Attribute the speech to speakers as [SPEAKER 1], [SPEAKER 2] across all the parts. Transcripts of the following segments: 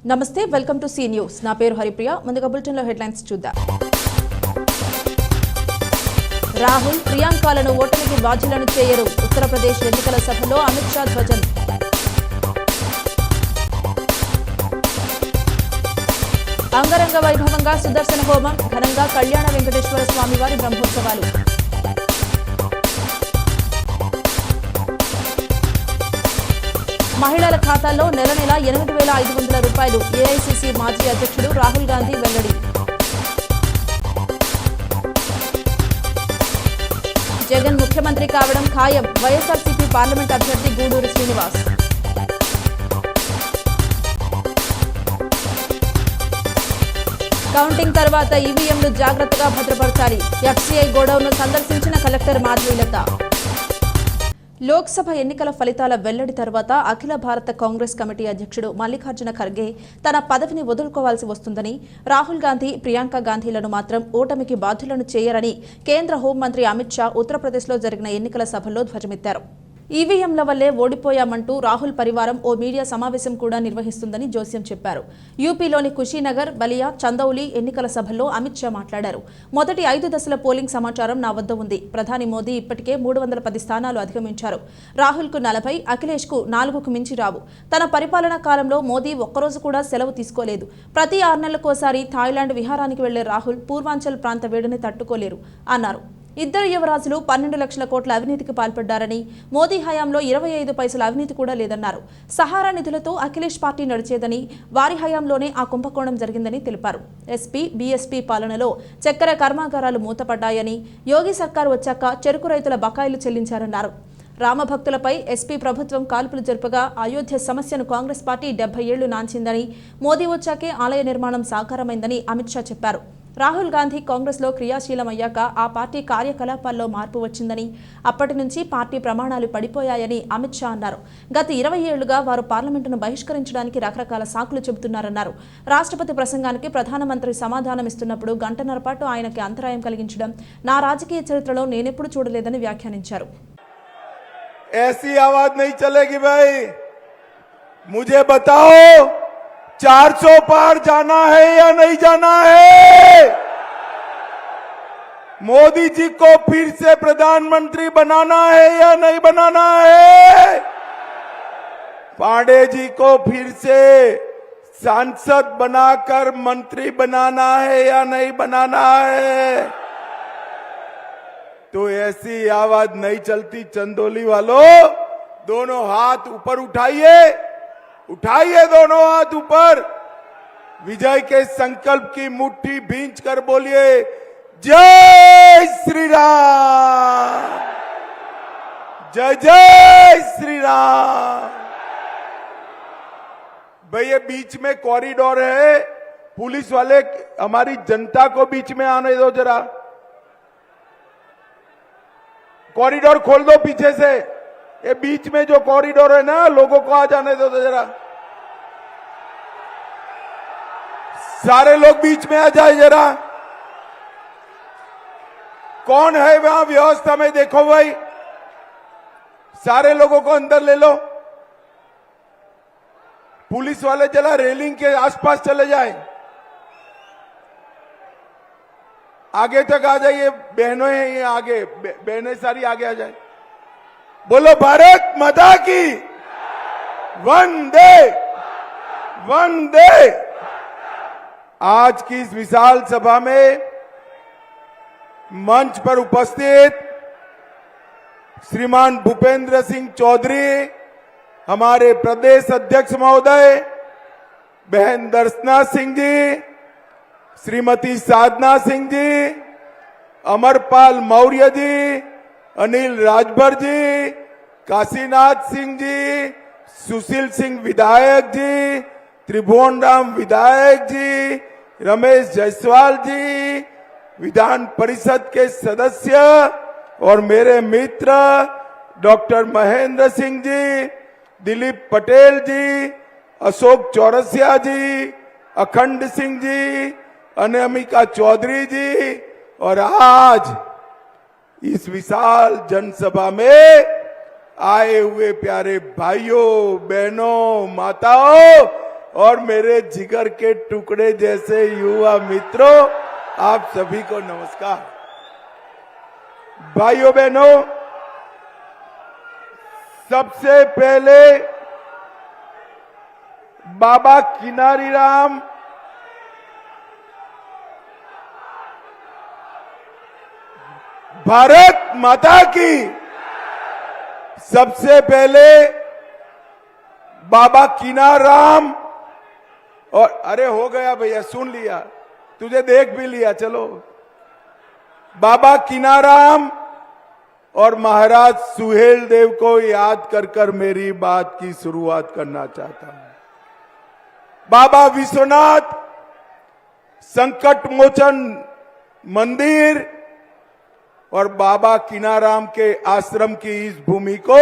[SPEAKER 1] నమస్తే welcome to C news నా పేరు హరిప్రియ ముందుగా బులెటిన్ లో హెడ్లైన్స్ చూద్దాం రాహుల్ ప్రియాంకలను ఓటమికి బాధ్యులను చేయరు ఉత్తరప్రదేశ్ ఎన్నికల సభలో అమిత్ షా ధ్వజం అంగరంగ వైభవంగా సుదర్శన హోమం ఘనంగా కళ్యాణ వెంకటేశ్వర స్వామి వారి బ్రహ్మోత్సవాలు మహిళల ఖాతాల్లో నెల 8,500 రూపాయలు ఏఐసీసీ మాజీ అధ్యక్షుడు రాహుల్ గాంధీ వెల్లడి జగన్ ముఖ్యమంత్రి కావడం ఖాయం వైఎస్ఆర్సీపీ పార్లమెంట్ అభ్యర్థి గూడూరు శ్రీనివాస్ కౌంటింగ్ తర్వాత ఈవీఎంలు జాగ్రత్తగా భద్రపరచాలి ఎఫ్సీఐ గోడౌన్ను సందర్శించిన కలెక్టర్ మాధవీలత లోక్సభ ఎన్నికల ఫలితాల వెల్లడి తర్వాత అఖిల భారత కాంగ్రెస్ కమిటీ అధ్యక్షుడు మల్లికార్జున ఖర్గే తన పదవిని వదులుకోవాల్సి వస్తుందని రాహుల్ గాంధీ ప్రియాంక గాంధీలను మాత్రం ఓటమికి బాధ్యులను చేయరని కేంద్ర హోంమంత్రి అమిత్ షా ఉత్తరప్రదేశ్లో జరిగిన ఎన్నికల సభలో ధ్వజమెత్తారు ఈవీఎంల వల్లే ఓడిపోయామంటూ రాహుల్ పరివారం ఓ మీడియా సమావేశం కూడా నిర్వహిస్తుందని జోస్యం చెప్పారు యూపీలోని కుషీనగర్ బలియా చందౌలి ఎన్నికల సభల్లో అమిత్ షా మాట్లాడారు మొదటి 5 దశల పోలింగ్ సమాచారం నా వద్ద ఉంది ప్రధాని మోదీ ఇప్పటికే 310 స్థానాలు అధిగమించారు రాహుల్కు 40 అఖిలేష్కు 4కు మించి రావు తన పరిపాలనా కాలంలో మోదీ ఒక్కరోజు కూడా సెలవు తీసుకోలేదు ప్రతి 6 నెలలకోసారి థాయిలాండ్ విహారానికి వెళ్లే రాహుల్ పూర్వాంచల్ ప్రాంత వేడిని తట్టుకోలేరు అన్నారు ఇద్దరు యువరాజులు 12 లక్షల కోట్ల అవినీతికి పాల్పడ్డారని మోదీ హయాంలో 25 పైసల అవినీతి కూడా లేదన్నారు సహారా నిధులతో అఖిలేష్ పార్టీ నడిచేదని వారి హయాంలోనే ఆ కుంభకోణం జరిగిందని తెలిపారు ఎస్పీ బీఎస్పీ పాలనలో చక్కెర కర్మాగారాలు మూతపడ్డాయని యోగి సర్కార్ వచ్చాక చెరుకు రైతుల బకాయిలు చెల్లించారన్నారు రామభక్తులపై ఎస్పీ ప్రభుత్వం కాల్పులు జరుపగా అయోధ్య సమస్యను కాంగ్రెస్ పార్టీ 70 ఏళ్లు నాంచిందని మోదీ వచ్చాకే ఆలయ నిర్మాణం సాకారమైందని అమిత్ షా చెప్పారు రాహుల్ గాంధీ కాంగ్రెస్లో క్రియాశీలమయ్యాక ఆ పార్టీ కార్యకలాపాల్లో మార్పు వచ్చిందని అప్పటి నుంచి పార్టీ ప్రమాణాలు పడిపోయాయని అమిత్ షా అన్నారు గత 20 ఏళ్లుగా వారు పార్లమెంటును బహిష్కరించడానికి రకరకాల సాకులు చెబుతున్నారన్నారు రాష్ట్రపతి ప్రసంగానికి ప్రధానమంత్రి సమాధానమిస్తున్నప్పుడు గంటన్నర పాటు ఆయనకి అంతరాయం కలిగించడం నా రాజకీయ చరిత్రలో నేనెప్పుడు చూడలేదని వ్యాఖ్యానించారు
[SPEAKER 2] ऐसी आवाज नहीं चलेगी भाई मुझे बताओ 400 पार जाना है या नहीं जाना है मोदी जी को फिर से प्रधानमंत्री बनाना है या नहीं बनाना है पांडे जी को फिर से सांसद बनाकर मंत्री बनाना है या नहीं बनाना है तो ऐसी आवाज नहीं चलती चंदौली वालों दोनों हाथ ऊपर उठाइए उठाइए दोनों हाथ ऊपर विजय के संकल्प की मुट्ठी भींच कर बोलिए जय श्री राम जय जय श्री राम भाई ये बीच में कॉरिडोर है पुलिस वाले हमारी जनता को बीच में आने दो जरा कॉरिडोर खोल दो पीछे से ये बीच में जो कॉरिडोर है ना लोगों को आ जाने दो जरा सारे लोग बीच में आ जाए जरा कौन है वहां व्यवस्था में देखो भाई सारे लोगों को अंदर ले लो पुलिस वाले जरा रेलिंग के आसपास चले जाए आगे तक आ जाइए बहनों हैं ये आगे बहनें सारी आगे आ जाए बोलो भारत माता की वंदे वंदे आज की इस विशाल सभा में मंच पर उपस्थित श्रीमान भूपेंद्र सिंह चौधरी हमारे प्रदेश अध्यक्ष महोदय बहन दर्शना सिंह जी श्रीमती साधना सिंह जी अमरपाल मौर्य जी अनिल राजभर जी काशीनाथ सिंह जी सुशील सिंह विधायक जी त्रिभुवन राम विधायक जी रमेश जायसवाल जी विधान परिषद के सदस्य और मेरे मित्र डॉक्टर महेंद्र सिंह जी दिलीप पटेल जी अशोक चौरसिया जी अखंड सिंह जी अनामिका चौधरी जी और आज इस विशाल जनसभा में आए हुए प्यारे भाइयों बहनों माताओं और मेरे जिगर के टुकड़े जैसे युवा मित्रों, आप सभी को नमस्कार। भाइयों बहनों, सबसे पहले बाबा किनारी राम भारत माता की, सबसे पहले बाबा किनाराम और अरे हो गया भैया, सुन लिया, तुझे देख भी लिया, चलो। बाबा किनाराम और महाराज सुहेल देव को याद कर कर मेरी बात की शुरुआत करना चाहता हूं। बाबा विश्वनाथ संकट मोचन मंदिर और बाबा किनाराम के आश्रम की इस भूमि को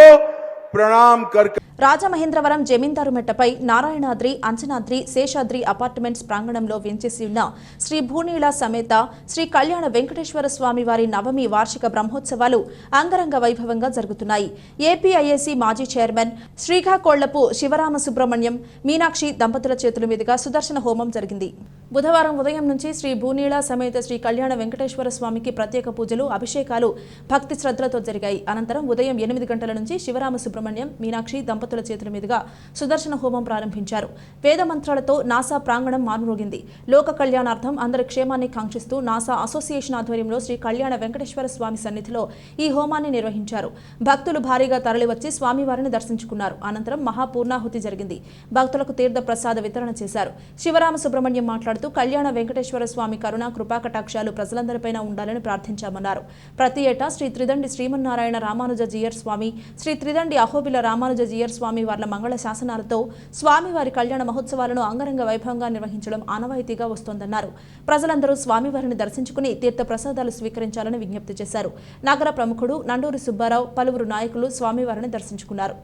[SPEAKER 2] प्रणाम कर
[SPEAKER 1] రాజమహేంద్రవరం జమీందారు మెట్టపై నారాయణాద్రి, అంజనాద్రి, శేషాద్రి అపార్ట్మెంట్స్ ప్రాంగణంలో వెంచేసి ఉన్న శ్రీ భూనీళ సమేత శ్రీ కళ్యాణ వెంకటేశ్వర స్వామి వారి నవమి వార్షిక బ్రహ్మోత్సవాలు అంగరంగ వైభవంగా జరుగుతున్నాయి. ఏపీఐఏసీ మాజీ చైర్మన్ శ్రీకాకోళ్లపు శివరామ సుబ్రహ్మణ్యం, మీనాక్షి దంపతుల చేతుల మీదుగా సుదర్శన హోమం జరిగింది. బుధవారం ఉదయం నుంచి శ్రీ భూనీళ సమేత శ్రీ కళ్యాణ వెంకటేశ్వర స్వామికి ప్రత్యేక పూజలు, అభిషేకాలు భక్తి శ్రద్ధలతో జరిగాయి. అనంతరం ఉదయం 8 గంటల నుంచి శివరామ సుబ్రహ్మణ్యం, మీనాక్షి దంపతుల చేతుల మీదుగా సుదర్శన హోమం ప్రారంభించారు. వేద మంత్రాలతో నాసా ప్రాంగణం మారుమోగింది. లోక కళ్యాణార్థం అందరి క్షేమాన్ని కాంక్షిస్తూ నాసా అసోసియేషన్ ఆధ్వర్యంలో శ్రీ కళ్యాణ వెంకటేశ్వర స్వామి సన్నిధిలో ఈ హోమాన్ని నిర్వహించారు. భక్తులు భారీగా తరలివచ్చి స్వామివారిని దర్శించుకున్నారు. అనంతరం మహాపూర్ణాహుతి జరిగింది. భక్తులకు తీర్థ ప్రసాద వితరణ చేశారు. శివరామ సుబ్రహ్మణ్యం మాట్లాడుతూ కళ్యాణ వెంకటేశ్వర స్వామి కరుణ కృపా కటాక్షాలు ప్రజలందరిపైన ఉండాలని ప్రార్థించామన్నారు. ప్రతి ఏటా శ్రీ త్రిదండి శ్రీమన్నారాయణ రామానుజ జీయర్ స్వామి, శ్రీ త్రిదండి అహోబిల రామానుజ జీయర్ స్వామి వార్ల మంగళ శాసనాలతో స్వామివారి కళ్యాణ మహోత్సవాలను అంగరంగ వైభవంగా నిర్వహించడం ఆనవాయితీగా వస్తోందన్నారు. ప్రజలందరూ స్వామివారిని దర్శించుకుని తీర్థ ప్రసాదాలు స్వీకరించాలని విజ్ఞప్తి చేశారు. నగర ప్రముఖుడు నండూరి సుబ్బారావు, పలువురు నాయకులు స్వామివారిని దర్శించుకున్నారు.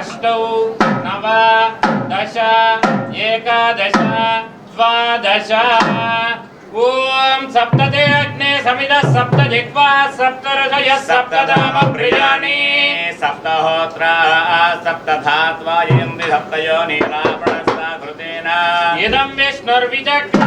[SPEAKER 3] అష్టౌ నవ దశ ఏకాదశ ద్వాదశ ఓం సప్తతే అగ్నే సమిద సప్త జిహ్వా సప్త రజయ సప్తధామ ప్రియాణి సప్తహోత్ర సప్తధాత్వాయం విసప్తయో నీలాపణస్త కృతేన ఇదం విష్ణుర్విచక్ర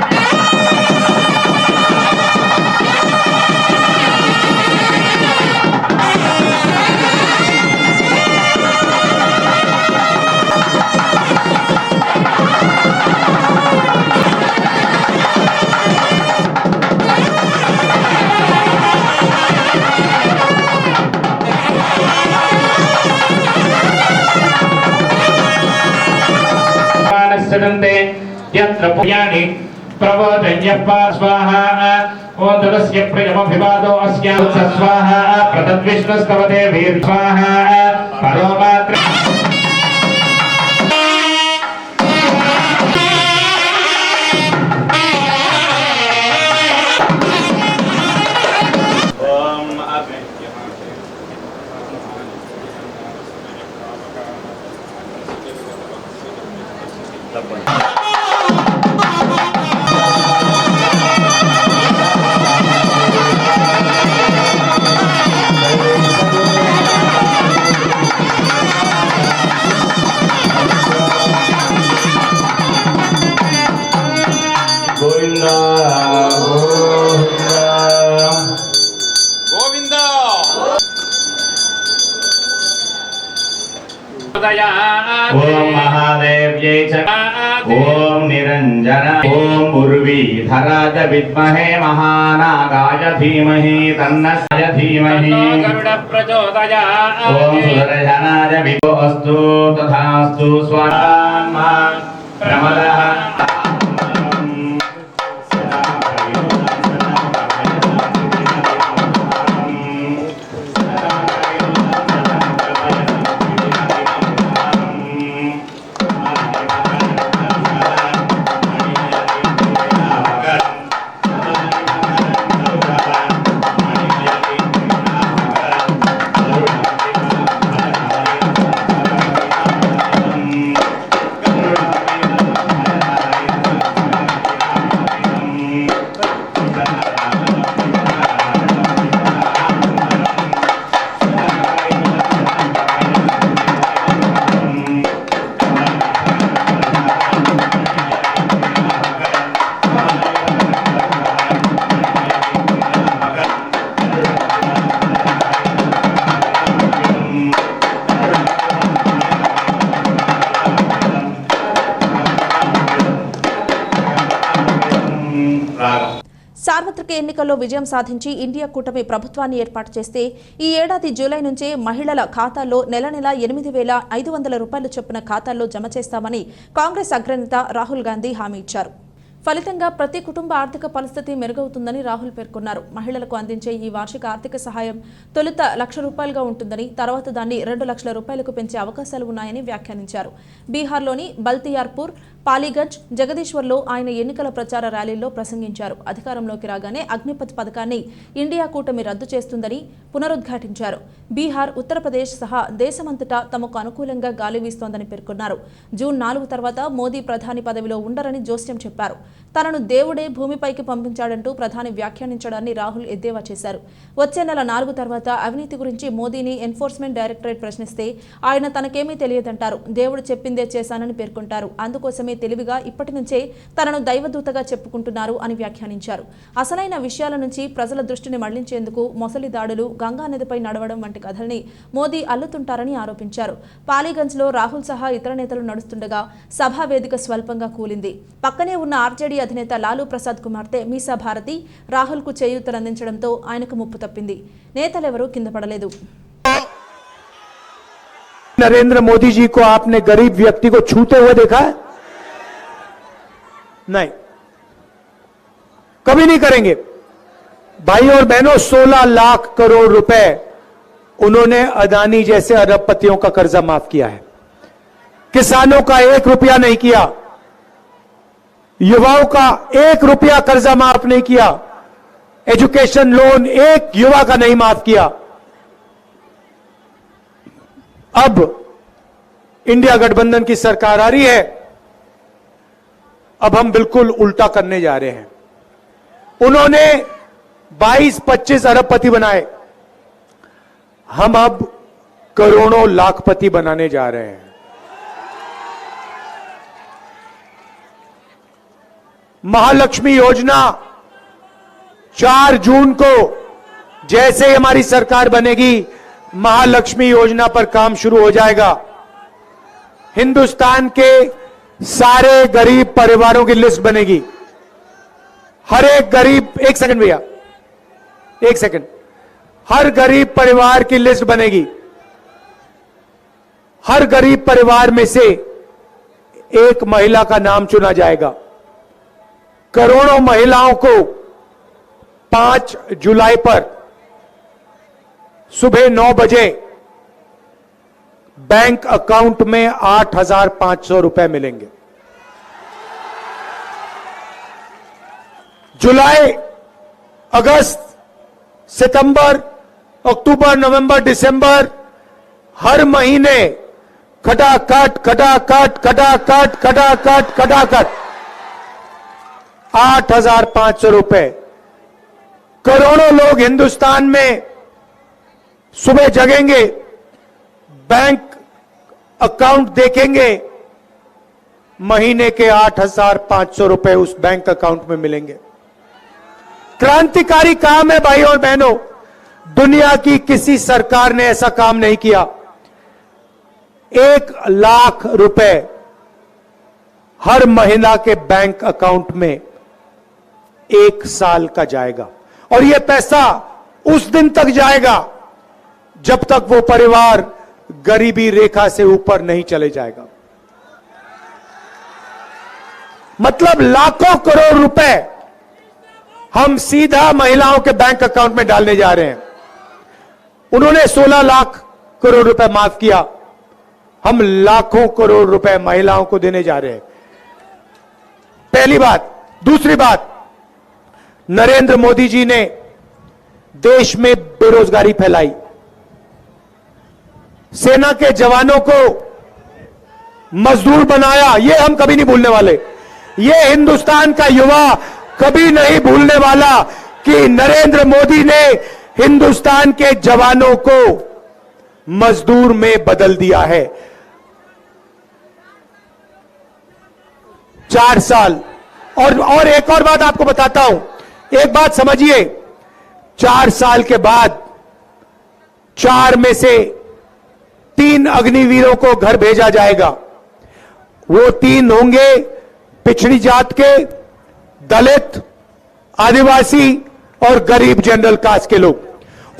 [SPEAKER 3] यत्र पुण्यानि प्रवोदन्यप्पा स्वाहा ओम तदस्य प्रियमभिवादो अस्या स्वाहा प्रतद्विष्णुस्तवते वीर स्वाहा परोमात्र ओम महादेव्यै च ओम निरंजन ओम उर्वीधराज विद्महे महानागाय धीमहि तन्नः धीमहि गरुड प्रचोदयात् ओम सुदर्शनाय विभोस्तु तथास्तु स्वाहा प्रमदः
[SPEAKER 1] సార్వత్రిక ఎన్నికల్లో విజయం సాధించి ఇండియా కూటమి ప్రభుత్వాన్ని ఏర్పాటు చేస్తే ఈ ఏడాది జూలై నుంచే మహిళల ఖాతాల్లో నెల 8,500 రూపాయలు చొప్పున ఖాతాల్లో జమ చేస్తామని కాంగ్రెస్ అగ్రనేత రాహుల్ గాంధీ హామీ ఇచ్చారు. ఫలితంగా ప్రతి కుటుంబ ఆర్థిక పరిస్థితి మెరుగవుతుందని రాహుల్ పేర్కొన్నారు. మహిళలకు అందించే ఈ వార్షిక ఆర్థిక సహాయం తొలుత 1,00,000 రూపాయలుగా ఉంటుందని, తర్వాత దాన్ని 2 లక్షల రూపాయలకు పెంచే అవకాశాలు ఉన్నాయని వ్యాఖ్యానించారు. బీహార్లోని బల్తియార్పూర్, పాలీగంజ్, జగదీశ్వర్లో ఆయన ఎన్నికల ప్రచార ర్యాలీల్లో ప్రసంగించారు. అధికారంలోకి రాగానే అగ్నిపథ్ పథకాన్ని ఇండియా కూటమి రద్దు చేస్తుందని పునరుద్ఘాటించారు. బీహార్, ఉత్తరప్రదేశ్ సహా దేశమంతటా తమకు అనుకూలంగా గాలి వీస్తోందని పేర్కొన్నారు. జూన్ 4 తర్వాత మోదీ ప్రధాని పదవిలో ఉండరని జోస్యం చెప్పారు. తనను దేవుడే భూమిపైకి పంపించాడంటూ ప్రధాని వ్యాఖ్యానించడాన్ని రాహుల్ ఎద్దేవా చేశారు. వచ్చే నెల 4 తర్వాత అవినీతి గురించి మోదీని ఎన్ఫోర్స్మెంట్ డైరెక్టరేట్ ప్రశ్నిస్తే ఆయన తనకేమీ తెలియదంటారు. దేవుడు చెప్పిందే చేశానని పేర్కొంటారు. అందుకోసమే తెలివిగా ఇప్పటి నుంచే తనను దైవదూతగా చెప్పుకుంటున్నారు అని వ్యాఖ్యానించారు. అసలైన విషయాల నుంచి ప్రజల దృష్టిని మళ్లించేందుకు మొసలి దాడులు, గంగా నదిపై నడవడం వంటి కథల్ని మోదీ అల్లుతుంటారని ఆరోపించారు. పాలీగంజ్లో రాహుల్ సహా ఇతర నేతలు నడుస్తుండగా సభా వేదిక స్వల్పంగా కూలింది. పక్కనే ఉన్న ఆర్జేడీ అధినేత లాలూ ప్రసాద్ కుమార్తె మీసా భారతి రాహుల్కు చేయూతనందించడంతో ఆయనకు ముప్పు తప్పింది. నేతలెవరూ కింద పడలేదు.
[SPEAKER 4] नरेंद्र मोदी जी को आपने गरीब व्यक्ति को छूते हुए देखा है? नहीं, कभी नहीं करेंगे। भाई और बहनों, 16 लाख करोड़ रुपए उन्होंने अदानी जैसे अरबपतियों का कर्जा माफ किया है। किसानों का 1 रुपया नहीं किया, युवाओं का 1 रुपया कर्जा माफ नहीं किया, एजुकेशन लोन 1 युवा का नहीं माफ किया। अब इंडिया गठबंधन की सरकार आ रही है, अब हम बिल्कुल उल्टा करने जा रहे हैं। उन्होंने 22-25 अरबपति बनाए, हम अब करोड़ों लाखपति बनाने जा रहे हैं। महालक्ष्मी योजना 4 जून को जैसे ही हमारी सरकार बनेगी, महालक्ष्मी योजना पर काम शुरू हो जाएगा। हिंदुस्तान के सारे गरीब परिवारों की लिस्ट बनेगी। हर एक गरीब, 1 सेकंड भैया, 1 सेकंड, हर गरीब परिवार की लिस्ट बनेगी। हर गरीब परिवार में से एक महिला का नाम चुना जाएगा। करोड़ों महिलाओं को 5 जुलाई पर सुबह 9 बजे बैंक अकाउंट में 8,500 रुपए मिलेंगे। जुलाई, अगस्त, सितंबर, अक्टूबर, नवंबर, दिसंबर, हर महीने खटाखट खटाखट खटाखट खटाखट खटाखट 8,500 रुपए। करोड़ों लोग हिंदुस्तान में सुबह जगेंगे, बैंक अकाउंट देखेंगे, महीने के 8,500 रुपए उस बैंक अकाउंट में मिलेंगे। क्रांतिकारी काम है भाई और बहनों, दुनिया की किसी सरकार ने ऐसा काम नहीं किया। 1 लाख रुपए हर महिला के बैंक अकाउंट में 1 साल का जाएगा, और यह पैसा उस दिन तक जाएगा जब तक वो परिवार गरीबी रेखा से ऊपर नहीं चले जाएगा। मतलब लाखों करोड़ रुपए हम सीधा महिलाओं के बैंक अकाउंट में डालने जा रहे हैं। उन्होंने 16 लाख करोड़ रुपए माफ किया, हम लाखों करोड़ रुपए महिलाओं को देने जा रहे हैं। पहली बात। दूसरी बात, नरेंद्र मोदी जी ने देश में बेरोजगारी फैलाई, सेना के जवानों को मजदूर बनाया, ये हम कभी नहीं भूलने वाले। ये हिंदुस्तान का युवा कभी नहीं भूलने वाला कि नरेंद्र मोदी ने हिंदुस्तान के जवानों को मजदूर में बदल दिया है। 4 साल। और एक और बात आपको बताता हूं, एक बात समझिए, 4 साल के बाद 4 में से 3 अग्निवीरों को घर भेजा जाएगा। वो 3 होंगे पिछड़ी जात के, दलित, आदिवासी और गरीब जनरल कास्ट के लोग,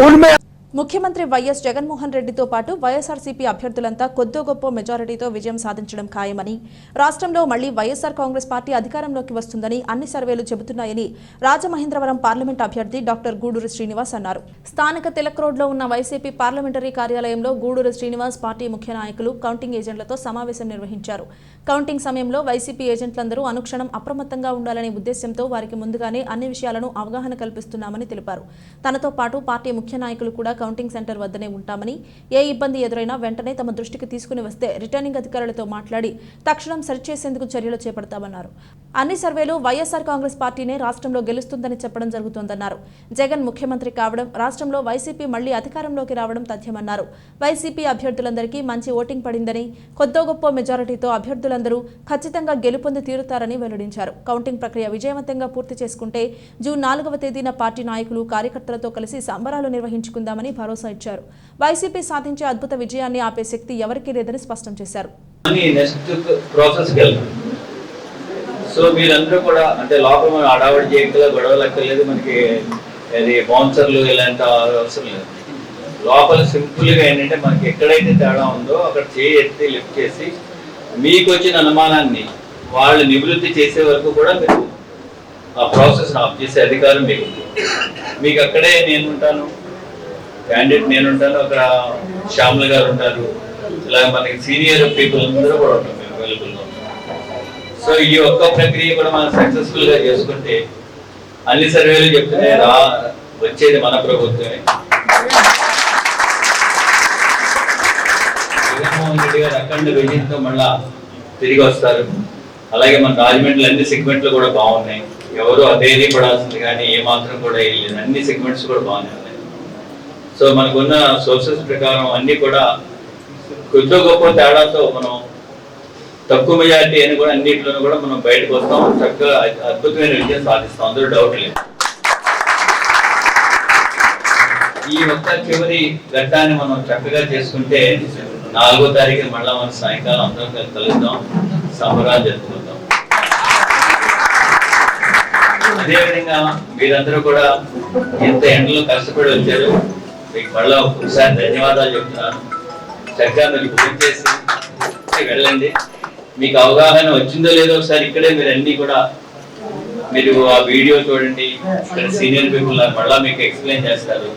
[SPEAKER 4] उनमें
[SPEAKER 1] ముఖ్యమంత్రి వైఎస్ జగన్మోహన్ రెడ్డితో పాటు వైఎస్ఆర్సీపీ అభ్యర్థులంతా కొద్దో గొప్ప మెజారిటీతో విజయం సాధించడం ఖాయమని, రాష్ట్రంలో మళ్లీ వైఎస్ఆర్ కాంగ్రెస్ పార్టీ అధికారంలోకి వస్తుందని అన్ని సర్వేలు చెబుతున్నాయని రాజమహేంద్రవరం పార్లమెంట్ అభ్యర్థి డాక్టర్ గూడూరి శ్రీనివాస్ అన్నారు. స్థానిక తిలక్ రోడ్లో ఉన్న వైసీపీ పార్లమెంటరీ కార్యాలయంలో గూడూరి శ్రీనివాస్ పార్టీ ముఖ్య నాయకులు, కౌంటింగ్ ఏజెంట్లతో సమావేశం నిర్వహించారు. కౌంటింగ్ సమయంలో వైసీపీ ఏజెంట్లందరూ అనుక్షణం అప్రమత్తంగా ఉండాలనే ఉద్దేశంతో వారికి ముందుగానే అన్ని విషయాలను అవగాహన కల్పిస్తున్నామని తెలిపారు. తనతో పాటు పార్టీ ముఖ్య నాయకులు కూడా కౌంటింగ్ సెంటర్ వద్దనే ఉంటామని, ఏ ఇబ్బంది ఎదురైనా వెంటనే తమ దృష్టికి తీసుకుని వస్తే రిటర్నింగ్ అధికారులతో మాట్లాడి తక్షణం సరిచేసేందుకు చర్యలు చేపడతామన్నారు. అన్ని సర్వేలు వైఎస్ఆర్ కాంగ్రెస్ పార్టీనే రాష్ట్రంలో గెలుస్తుందని చెప్పడం జరుగుతోందన్నారు. జగన్ ముఖ్యమంత్రి కావడం, రాష్ట్రంలో వైసీపీ మళ్లీ అధికారంలోకి రావడం తథ్యమన్నారు. వైసీపీ అభ్యర్థులందరికీ మంచి ఓటింగ్ పడిందని, కొద్దో గొప్ప మెజారిటీతో అభ్యర్థులందరూ ఖచ్చితంగా గెలుపొంది తీరుతారని వెల్లడించారు. కౌంటింగ్ ప్రక్రియ విజయవంతంగా పూర్తి చేసుకుంటే జూన్ 4వ తేదీన పార్టీ నాయకులు, కార్యకర్తలతో కలిసి సంబరాలు నిర్వహించుకుందామని భరోసా ఇచ్చారు. వైసీపీ సాధించే అద్భుత విజయాన్ని ఆపే శక్తి ఎవరికీ లేదని స్పష్టం చేశారు.
[SPEAKER 5] సో మీరందరూ కూడా అంటే లోపల మనం అడావడి చేయగల గొడవలు అక్కర్లేదు, మనకి అది బౌన్సర్లు ఇలాంటి అవసరం లేదు. లోపల సింపుల్గా ఏంటంటే మనకి ఎక్కడైతే తేడా ఉందో అక్కడ చేయి ఎత్తి లిఫ్ట్ చేసి మీకు వచ్చిన అనుమానాన్ని వాళ్ళు నివృత్తి చేసే వరకు కూడా మీరు ఆ ప్రాసెస్ ఆఫ్ చేసే అధికారం మీకు ఉంది. మీకు అక్కడే నేను ఉంటాను, క్యాండిడేట్ నేను ఉంటాను, అక్కడ శ్యామల గారు ఉంటారు, ఇలా మనకి సీనియర్ పీపుల్ అందరూ కూడా ఉంటాం మేము అవైలబుల్గా. సో ఈ ఒక్క ప్రక్రియ కూడా మనం సక్సెస్ఫుల్ గా చేసుకుంటే అన్ని సర్వేలు చెప్తున్నాయి వచ్చేది మన ప్రభుత్వమే. జగన్మోహన్ రెడ్డి గారు అఖండ విజయంతో మళ్ళా తిరిగి వస్తారు. అలాగే మన రాజమండ్రి అన్ని సెగ్మెంట్లు కూడా బాగున్నాయి, ఎవరు అదేది పడాల్సింది కానీ ఏమాత్రం కూడా వేయలేదు, అన్ని సెగ్మెంట్స్ కూడా బాగానే ఉన్నాయి. సో మనకున్న సోర్సెస్ ప్రకారం అన్ని కూడా కొద్ది గొప్ప తేడాతో మనం తక్కువ మెజారిటీ అని కూడా అన్నింటిలోనూ కూడా మనం బయటకు వస్తాం, చక్కగా అద్భుతమైన విజయం సాధిస్తాం, అందరూ డౌట్ లేదు. ఈ ఒక్క చివరి ఘట్టాన్ని మనం చక్కగా చేసుకుంటే 4వ తారీఖు మళ్ళా మన సాయంకాలం అందరం కలుద్దాం, సంబరాలు జరుపుకుందాం. అదేవిధంగా మీరందరూ కూడా ఎంత ఎండలో కష్టపడి వచ్చారు, మీకు మళ్ళా ఒకసారి ధన్యవాదాలు చెప్తున్నాను. చక్కగా మీరు పూజ చేసి వెళ్ళండి. మీకు అవగాహన వచ్చిందో లేదో ఒకసారి ఇక్కడే మీరు అన్ని కూడా మీరు ఆ వీడియో చూడండి, ఇక్కడ సీనియర్ పీపుల్ మళ్ళా మీకు ఎక్స్ప్లెయిన్ చేస్తారు.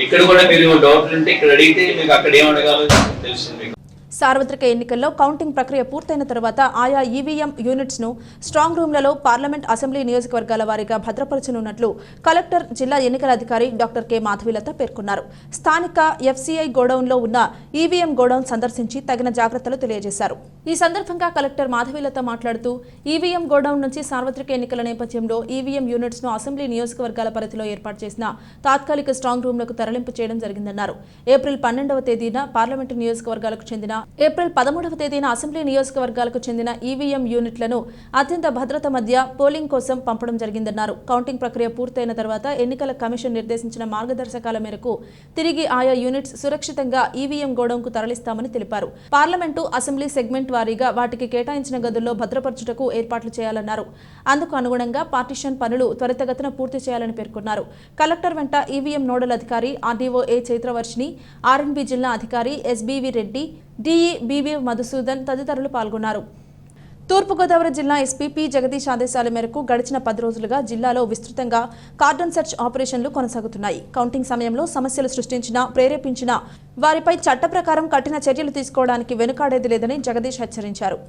[SPEAKER 5] ఇక్కడ కూడా మీరు డౌట్లు ఉంటే ఇక్కడ అడిగితే మీకు అక్కడ ఏం అడగాలో తెలుస్తుంది.
[SPEAKER 1] సార్వత్రిక ఎన్నికల్లో కౌంటింగ్ ప్రక్రియ పూర్తయిన తర్వాత ఆయా ఈవీఎం యూనిట్స్ ను స్ట్రాంగ్ రూమ్లలో పార్లమెంట్, అసెంబ్లీ నియోజకవర్గాల వారీగా భద్రపరచనున్నట్లు కలెక్టర్, జిల్లా ఎన్నికల అధికారి డాక్టర్ కె మాధవీలత పేర్కొన్నారు. స్థానిక ఎఫ్సీఐ గోడౌన్లో ఉన్న ఈవీఎం గోడౌన్ సందర్శించి తగిన జాగ్రత్తలు తెలియజేశారు. ఈ సందర్భంగా కలెక్టర్ మాధవీలత మాట్లాడుతూ ఈవీఎం గోడౌన్ నుంచి సార్వత్రిక ఎన్నికల నేపథ్యంలో ఈవీఎం యూనిట్స్ ను అసెంబ్లీ నియోజకవర్గాల పరిధిలో ఏర్పాటు చేసిన తాత్కాలిక స్ట్రాంగ్ రూమ్లకు తరలింపు చేయడం జరిగిందన్నారు. ఏప్రిల్ 12వ తేదీన పార్లమెంటు నియోజకవర్గాలకు చెందిన, ఏప్రిల్ 13వ తేదీన అసెంబ్లీ నియోజకవర్గాలకు చెందిన ఈవీఎం యూనిట్లను అత్యంత భద్రత మధ్య పోలింగ్ కోసం పంపడం జరిగిందన్నారు. కౌంటింగ్ ప్రక్రియ పూర్తయిన తర్వాత ఎన్నికల కమిషన్ నిర్దేశించిన మార్గదర్శకాల మేరకు తిరిగి ఆయా యూనిట్స్ సురక్షితంగా ఈవీఎం గోడౌన్కు తరలిస్తామని తెలిపారు. పార్లమెంటు, అసెంబ్లీ సెగ్మెంట్ వారీగా వాటికి కేటాయించిన గదుల్లో భద్రపరచుటకు ఏర్పాట్లు చేయాలన్నారు. అందుకు అనుగుణంగా పార్టిషన్ పనులు త్వరితగతిన పూర్తి చేయాలని పేర్కొన్నారు. కలెక్టర్ వెంట ఈవీఎం నోడల్ అధికారి ఆర్డీఓ ఏ చైత్రవర్షిని, ఆర్ఎండ్బి జిల్లా అధికారి SBV Reddy, DE BB Madhusudan తదితరులు పాల్గొన్నారు. తూర్పుగోదావరి జిల్లా ఎస్పీ పి జగదీష్ ఆదేశాల మేరకు గడిచిన 10 రోజులుగా జిల్లాలో విస్తృతంగా కార్డన్ సెర్చ్ ఆపరేషన్లు కొనసాగుతున్నాయి. కౌంటింగ్ సమయంలో సమస్యలు సృష్టించినా, ప్రేరేపించినా వారిపై చట్ట ప్రకారం కఠిన చర్యలు తీసుకోవడానికి వెనుకాడేది లేదని జగదీష్ హెచ్చరించారు.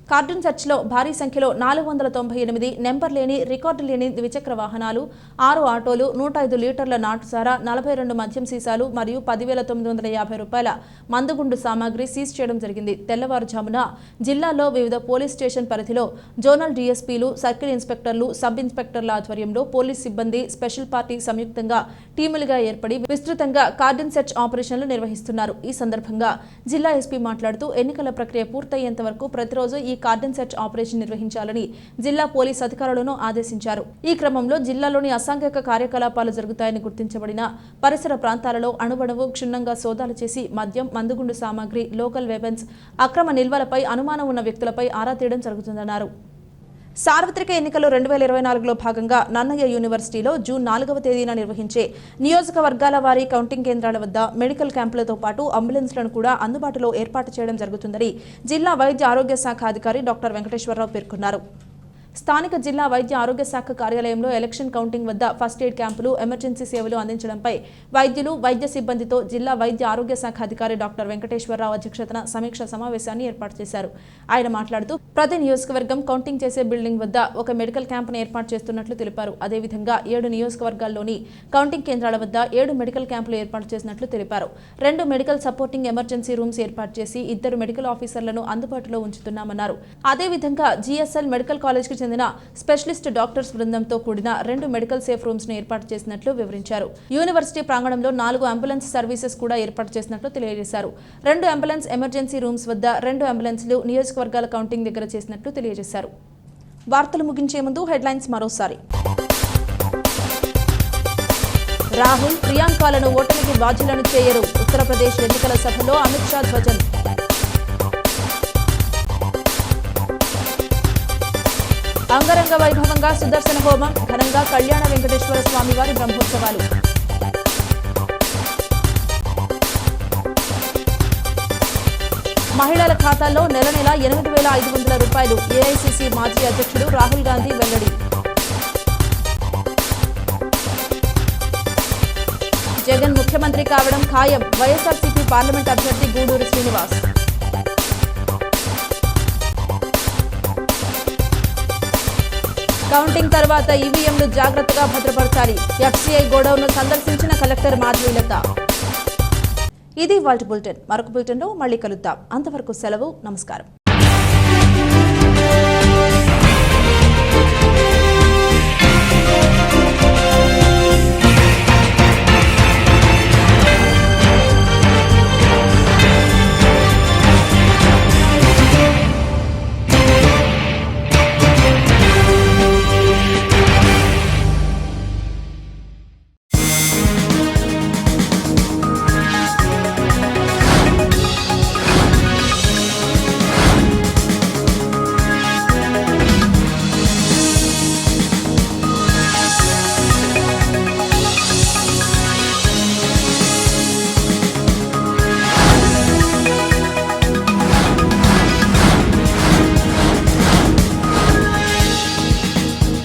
[SPEAKER 1] కార్డన్ సెర్చ్లో భారీ సంఖ్యలో 498 నెంబర్ లేని, రికార్డు లేని ద్విచక్ర వాహనాలు, 6 ఆటోలు, 105 లీటర్ల నాటుసారా, 42 మద్యం సీసాలు మరియు 10,950 రూపాయల మందుగుండు సామాగ్రి సీజ్ చేయడం జరిగింది. తెల్లవారుజామున జిల్లాలో వివిధ పోలీస్ స్టేషన్ పరిధిలో జోనల్ డీఎస్పీలు, సర్కిల్ ఇన్స్పెక్టర్లు, సబ్ ఇన్స్పెక్టర్ల ఆధ్వర్యంలో పోలీస్ సిబ్బంది, స్పెషల్ పార్టీ సంయుక్తంగా టీములుగా ఏర్పడి విస్తృతంగా కార్డన్ సెర్చ్ ఆపరేషన్లు నిర్వహిస్తున్నారు. ఈ సందర్భంగా జిల్లా ఎస్పీ మాట్లాడుతూ ఎన్నికల ప్రక్రియ పూర్తయ్యేంత వరకు ప్రతిరోజు ఈ కార్డన్ సెర్చ్ ఆపరేషన్ నిర్వహించాలని జిల్లా పోలీస్ అధికారులను ఆదేశించారు. ఈ క్రమంలో జిల్లాలోని అసాంఘిక కార్యకలాపాలు జరుగుతాయని గుర్తించబడిన పరిసర ప్రాంతాలలో అణువణువు క్షుణ్ణంగా సోదాలు చేసి మద్యం, మందుగుండు సామాగ్రి, లోకల్ వెపన్స్, అక్రమ నిల్వలపై అనుమానం ఉన్న వ్యక్తులపై ఆరా తీయడం జరుగుతుందన్నారు. సార్వత్రిక ఎన్నికలు 2024లో భాగంగా నన్నయ్య యూనివర్సిటీలో జూన్ 4వ తేదీన నిర్వహించే నియోజకవర్గాల వారీ కౌంటింగ్ కేంద్రాల వద్ద మెడికల్ క్యాంపులతో పాటు అంబులెన్స్లను కూడా అందుబాటులో ఏర్పాటు చేయడం జరుగుతుందని జిల్లా వైద్య ఆరోగ్య శాఖ అధికారి డాక్టర్ వెంకటేశ్వరరావు పేర్కొన్నారు. స్థానిక జిల్లా వైద్య ఆరోగ్య శాఖ కార్యాలయంలో ఎలక్షన్ కౌంటింగ్ వద్ద ఫస్ట్ ఎయిడ్ క్యాంపులు, ఎమర్జెన్సీ సేవలు అందించడంపై వైద్యులు, వైద్య సిబ్బందితో జిల్లా వైద్య ఆరోగ్య శాఖ అధికారి డాక్టర్ వెంకటేశ్వరరావు అధ్యక్షతన సమీక్ష సమావేశాన్ని ఏర్పాటు చేశారు. ఆయన మాట్లాడుతూ ప్రతి నియోజకవర్గం కౌంటింగ్ చేసే బిల్డింగ్ వద్ద ఒక మెడికల్ క్యాంపును ఏర్పాటు చేస్తున్నట్లు తెలిపారు. అదేవిధంగా 7 నియోజకవర్గాల్లోని కౌంటింగ్ కేంద్రాల వద్ద 7 మెడికల్ క్యాంపులు ఏర్పాటు చేసినట్లు తెలిపారు. 2 మెడికల్ సపోర్టింగ్ ఎమర్జెన్సీ రూమ్స్ ఏర్పాటు చేసి 2 మెడికల్ ఆఫీసర్లను అందుబాటులో ఉంచుతున్నామన్నారు. అదేవిధంగా జీఎస్ఎల్ మెడికల్ కాలేజ్కి చెందిన స్పెషలిస్ట్ డాక్టర్స్ బృందంతో కూడిన 2 మెడికల్ సేఫ్ రూమ్స్ ను ఏర్పాటు చేసినట్లు వివరించారు. యూనివర్సిటీ ప్రాంగణంలో 4 అంబులెన్స్ సర్వీసెస్ కూడా ఏర్పాటు చేసినట్లు తెలియజేశారు. 2 అంబులెన్స్ ఎమర్జెన్సీ రూమ్స్ వద్ద 2 అంబులెన్స్లు నియోజకవర్గాల కౌంటింగ్ దగ్గర చేసినట్లు తెలియజేశారు. వార్తలు ముగించే ముందు హెడ్లైన్స్ మరోసారి. రాహుల్, ప్రియాంకలను ఓటమికి బాధ్యులను చేయరు. ఉత్తరప్రదేశ్ ఎన్నికల సభలో అమిత్ షా ధ్వజం. అంగరంగ వైభవంగా సుదర్శన హోమం, ఘనంగా కళ్యాణ వెంకటేశ్వర స్వామి వారి బ్రహ్మోత్సవాలు. మహిళల ఖాతాల్లో నెల 8,500 రూపాయలు. ఏఐసీసీ మాజీ అధ్యక్షుడు రాహుల్ గాంధీ వెల్లడి. జగన్ ముఖ్యమంత్రి కావడం ఖాయం. వైఎస్ఆర్సీపీ పార్లమెంట్ అభ్యర్థి గూడూరి శ్రీనివాస్. కౌంటింగ్ తర్వాత ఈవీఎంలు జాగ్రత్తగా భద్రపరచాలి. ఎఫ్సీఐ గోడౌన్ను సందర్శించిన కలెక్టర్ మాధవీలత. ఇది వాల్ట్ బులెటిన్. మరొక బులెటిన్లో మళ్ళీ కలుద్దాం. అంతవరకు సెలవు. నమస్కారం.